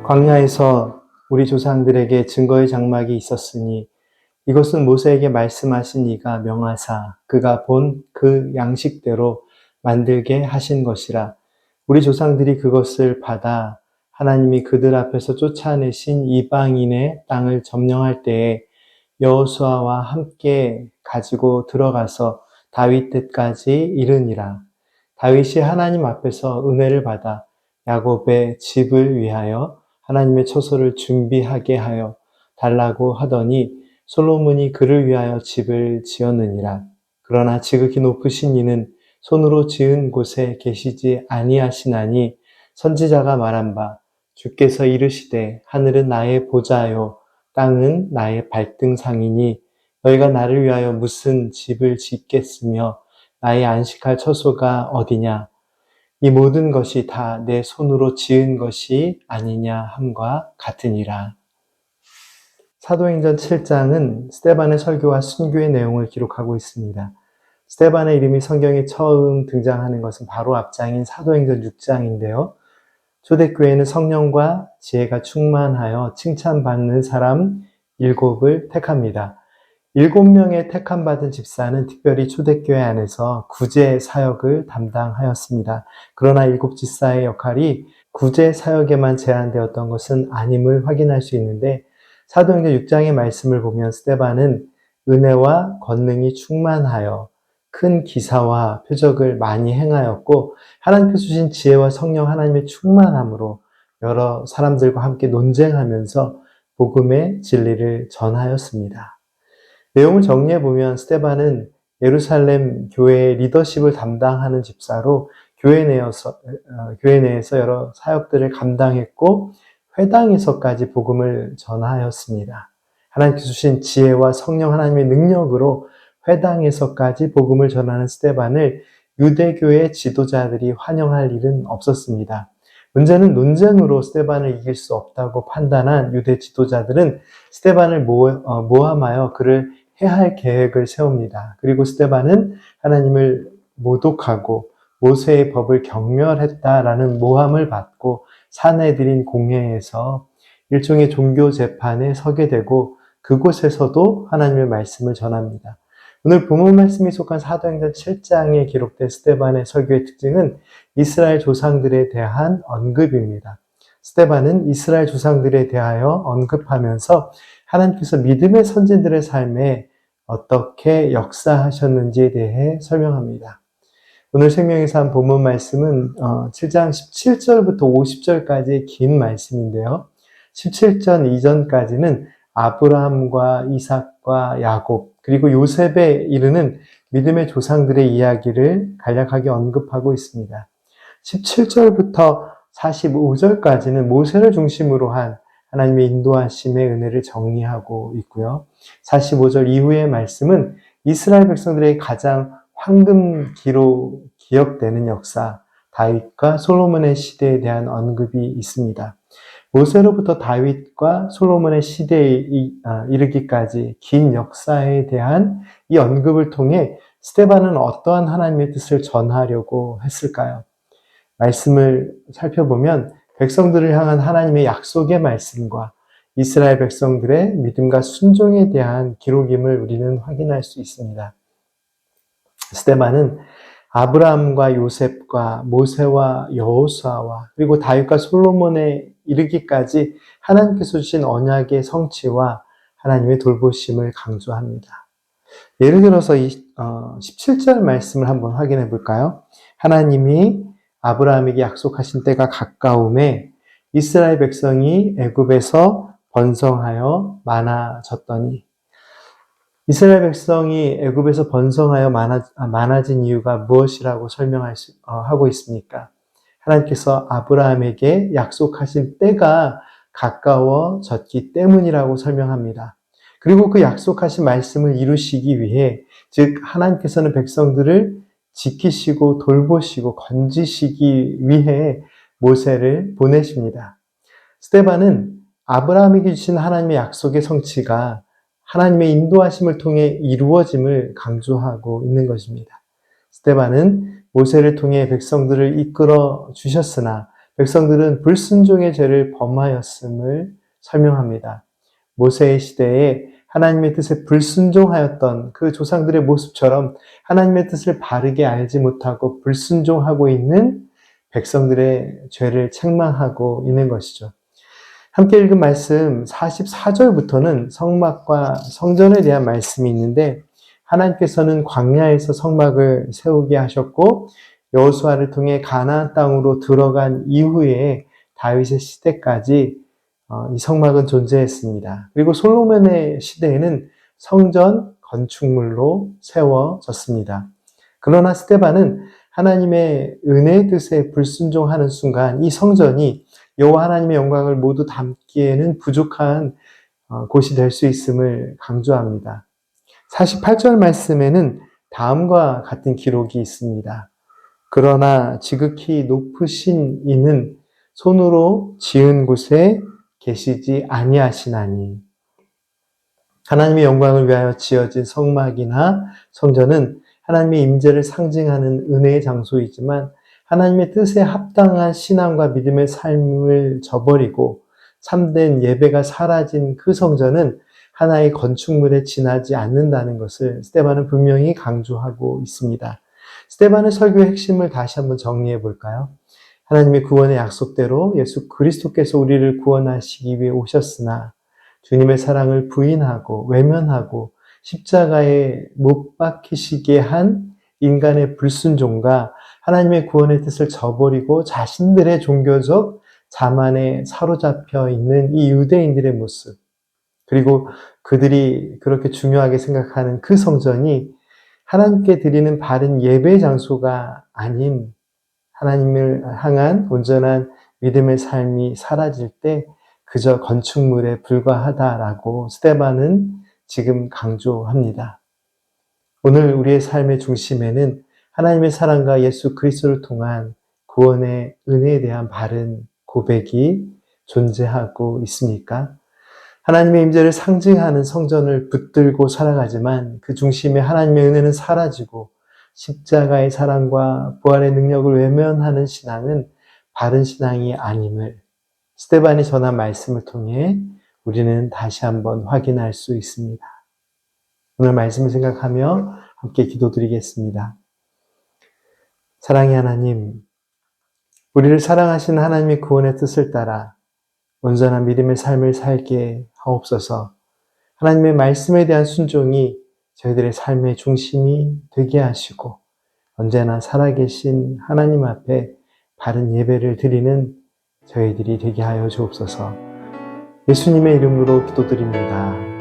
광야에서 우리 조상들에게 증거의 장막이 있었으니 이것은 모세에게 말씀하신 이가 명하사 그가 본 그 양식대로 만들게 하신 것이라. 우리 조상들이 그것을 받아 하나님이 그들 앞에서 쫓아내신 이방인의 땅을 점령할 때에 여호수아와 함께 가지고 들어가서 다윗 때까지 이르니라. 다윗이 하나님 앞에서 은혜를 받아 야곱의 집을 위하여 하나님의 처소를 준비하게 하여 달라고 하더니 솔로몬이 그를 위하여 집을 지었느니라. 그러나 지극히 높으신 이는 손으로 지은 곳에 계시지 아니하시나니 선지자가 말한 바 주께서 이르시되 하늘은 나의 보좌요 땅은 나의 발등상이니 너희가 나를 위하여 무슨 집을 짓겠으며 나의 안식할 처소가 어디냐. 이 모든 것이 다 내 손으로 지은 것이 아니냐 함과 같으니라. 사도행전 7장은 스데반의 설교와 순교의 내용을 기록하고 있습니다. 스데반의 이름이 성경에 처음 등장하는 것은 바로 앞장인 사도행전 6장인데요. 초대교회는 성령과 지혜가 충만하여 칭찬받는 사람 7을 택합니다. 7명의 택함받은 집사는 특별히 초대교회 안에서 구제 사역을 담당하였습니다. 그러나 7집사의 역할이 구제 사역에만 제한되었던 것은 아님을 확인할 수 있는데 사도행전 6장의 말씀을 보면 스데반은 은혜와 권능이 충만하여 큰 기사와 표적을 많이 행하였고 하나님께서 주신 지혜와 성령 하나님의 충만함으로 여러 사람들과 함께 논쟁하면서 복음의 진리를 전하였습니다. 내용을 정리해보면 스데반은 예루살렘 교회의 리더십을 담당하는 집사로 교회 내에서 여러 사역들을 감당했고 회당에서까지 복음을 전하였습니다. 하나님께서 주신 지혜와 성령 하나님의 능력으로 회당에서까지 복음을 전하는 스데반을 유대교의 지도자들이 환영할 일은 없었습니다. 문제는 논쟁으로 스데반을 이길 수 없다고 판단한 유대 지도자들은 스데반을 모함하여 그를 해할 계획을 세웁니다. 그리고 스데반은 하나님을 모독하고 모세의 법을 경멸했다라는 모함을 받고 사내들인 공회에서 일종의 종교 재판에 서게 되고 그곳에서도 하나님의 말씀을 전합니다. 오늘 본문 말씀이 속한 사도행전 7장에 기록된 스데반의 설교의 특징은 이스라엘 조상들에 대한 언급입니다. 스데반은 이스라엘 조상들에 대하여 언급하면서 하나님께서 믿음의 선진들의 삶에 어떻게 역사하셨는지에 대해 설명합니다. 오늘 생명의 삶 본문 말씀은 7장 17절부터 50절까지의 긴 말씀인데요. 17절 이전까지는 아브라함과 이삭과 야곱 그리고 요셉에 이르는 믿음의 조상들의 이야기를 간략하게 언급하고 있습니다. 17절부터 45절까지는 모세를 중심으로 한 하나님의 인도하심의 은혜를 정리하고 있고요. 45절 이후의 말씀은 이스라엘 백성들의 가장 황금기로 기억되는 역사, 다윗과 솔로몬의 시대에 대한 언급이 있습니다. 모세로부터 다윗과 솔로몬의 시대에 이르기까지 긴 역사에 대한 이 언급을 통해 스데반은 어떠한 하나님의 뜻을 전하려고 했을까요? 말씀을 살펴보면 백성들을 향한 하나님의 약속의 말씀과 이스라엘 백성들의 믿음과 순종에 대한 기록임을 우리는 확인할 수 있습니다. 스데반은 아브라함과 요셉과 모세와 여호수아와 그리고 다윗과 솔로몬에 이르기까지 하나님께서 주신 언약의 성취와 하나님의 돌보심을 강조합니다. 예를 들어서 17절 말씀을 한번 확인해 볼까요? 하나님이 아브라함에게 약속하신 때가 가까움에 이스라엘 백성이 애굽에서 번성하여 많아졌더니 이스라엘 백성이 애굽에서 번성하여 많아진 이유가 무엇이라고 하고 있습니까? 하나님께서 아브라함에게 약속하신 때가 가까워졌기 때문이라고 설명합니다. 그리고 그 약속하신 말씀을 이루시기 위해, 즉 하나님께서는 백성들을 지키시고 돌보시고 건지시기 위해 모세를 보내십니다. 스데반은 아브라함에게 주신 하나님의 약속의 성취가 하나님의 인도하심을 통해 이루어짐을 강조하고 있는 것입니다. 스데반은 모세를 통해 백성들을 이끌어 주셨으나 백성들은 불순종의 죄를 범하였음을 설명합니다. 모세의 시대에 하나님의 뜻에 불순종하였던 그 조상들의 모습처럼 하나님의 뜻을 바르게 알지 못하고 불순종하고 있는 백성들의 죄를 책망하고 있는 것이죠. 함께 읽은 말씀 44절부터는 성막과 성전에 대한 말씀이 있는데 하나님께서는 광야에서 성막을 세우게 하셨고 여호수아를 통해 가나안 땅으로 들어간 이후에 다윗의 시대까지 이 성막은 존재했습니다. 그리고 솔로몬의 시대에는 성전 건축물로 세워졌습니다. 그러나 스데반은 하나님의 은혜의 뜻에 불순종하는 순간 이 성전이 여호와 하나님의 영광을 모두 담기에는 부족한 곳이 될 수 있음을 강조합니다. 48절 말씀에는 다음과 같은 기록이 있습니다. 그러나 지극히 높으신 이는 손으로 지은 곳에 계시지 아니하시나니. 하나님의 영광을 위하여 지어진 성막이나 성전은 하나님의 임재를 상징하는 은혜의 장소이지만 하나님의 뜻에 합당한 신앙과 믿음의 삶을 저버리고 참된 예배가 사라진 그 성전은 하나의 건축물에 지나지 않는다는 것을 스데반은 분명히 강조하고 있습니다. 스데반의 설교의 핵심을 다시 한번 정리해 볼까요? 하나님의 구원의 약속대로 예수 그리스도께서 우리를 구원하시기 위해 오셨으나 주님의 사랑을 부인하고 외면하고 십자가에 못 박히시게 한 인간의 불순종과 하나님의 구원의 뜻을 저버리고 자신들의 종교적 자만에 사로잡혀 있는 이 유대인들의 모습, 그리고 그들이 그렇게 중요하게 생각하는 그 성전이 하나님께 드리는 바른 예배 장소가 아닌 하나님을 향한 온전한 믿음의 삶이 사라질 때 그저 건축물에 불과하다라고 스데반은 지금 강조합니다. 오늘 우리의 삶의 중심에는 하나님의 사랑과 예수 그리스도를 통한 구원의 은혜에 대한 바른 고백이 존재하고 있습니까? 하나님의 임재를 상징하는 성전을 붙들고 살아가지만 그 중심에 하나님의 은혜는 사라지고 십자가의 사랑과 부활의 능력을 외면하는 신앙은 바른 신앙이 아님을 스데반이 전한 말씀을 통해 우리는 다시 한번 확인할 수 있습니다. 오늘 말씀을 생각하며 함께 기도드리겠습니다. 사랑의 하나님, 우리를 사랑하시는 하나님의 구원의 뜻을 따라 온전한 믿음의 삶을 살게 하옵소서. 하나님의 말씀에 대한 순종이 저희들의 삶의 중심이 되게 하시고 언제나 살아계신 하나님 앞에 바른 예배를 드리는 저희들이 되게 하여 주옵소서. 예수님의 이름으로 기도드립니다.